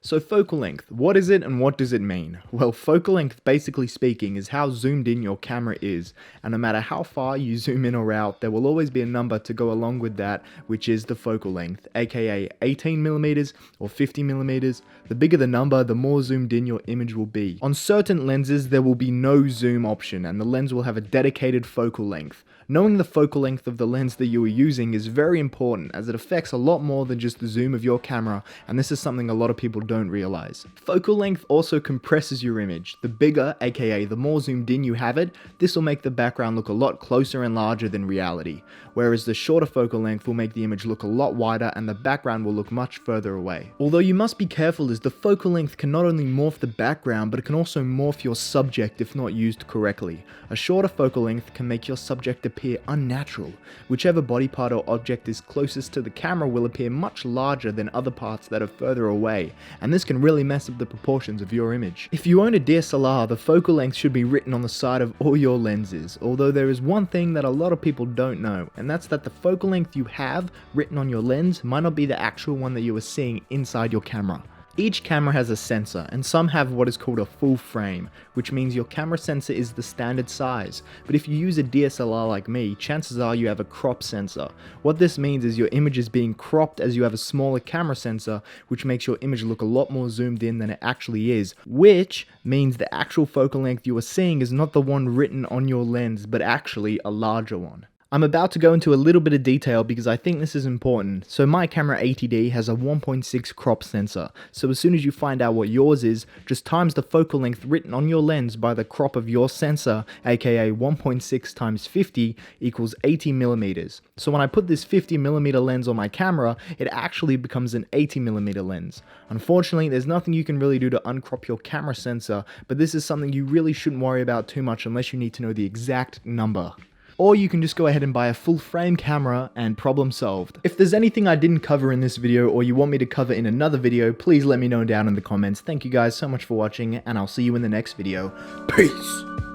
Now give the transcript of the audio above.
So focal length, what is it and what does it mean? Well, focal length, basically speaking, is how zoomed in your camera is, and no matter how far you zoom in or out, there will always be a number to go along with that, which is the focal length, aka 18mm or 50mm. The bigger the number, the more zoomed in your image will be. On certain lenses, there will be no zoom option, and the lens will have a dedicated focal length. Knowing the focal length of the lens that you are using is very important, as it affects a lot more than just the zoom of your camera, and this is something a lot of people don't realize. Focal length also compresses your image. The bigger, aka the more zoomed in you have it, this will make the background look a lot closer and larger than reality, whereas the shorter focal length will make the image look a lot wider and the background will look much further away. Although you must be careful, as the focal length can not only morph the background, but it can also morph your subject if not used correctly. A shorter focal length can make your subject appear unnatural. Whichever body part or object is closest to the camera will appear much larger than other parts that are further away, and this can really mess up the proportions of your image. If you own a DSLR, the focal length should be written on the side of all your lenses, although there is one thing that a lot of people don't know, and that's that the focal length you have written on your lens might not be the actual one that you are seeing inside your camera. Each camera has a sensor, and some have what is called a full frame, which means your camera sensor is the standard size. But if you use a DSLR like me, chances are you have a crop sensor. What this means is your image is being cropped as you have a smaller camera sensor, which makes your image look a lot more zoomed in than it actually is, which means the actual focal length you are seeing is not the one written on your lens, but actually a larger one. I'm about to go into a little bit of detail because I think this is important. So my camera 80D has a 1.6 crop sensor, so as soon as you find out what yours is, just times the focal length written on your lens by the crop of your sensor, aka 1.6 times 50 equals 80mm. So when I put this 50mm lens on my camera, it actually becomes an 80mm lens. Unfortunately, there's nothing you can really do to uncrop your camera sensor, but this is something you really shouldn't worry about too much unless you need to know the exact number. Or you can just go ahead and buy a full frame camera and problem solved. If there's anything I didn't cover in this video or you want me to cover in another video, please let me know down in the comments. Thank you guys so much for watching, and I'll see you in the next video. Peace!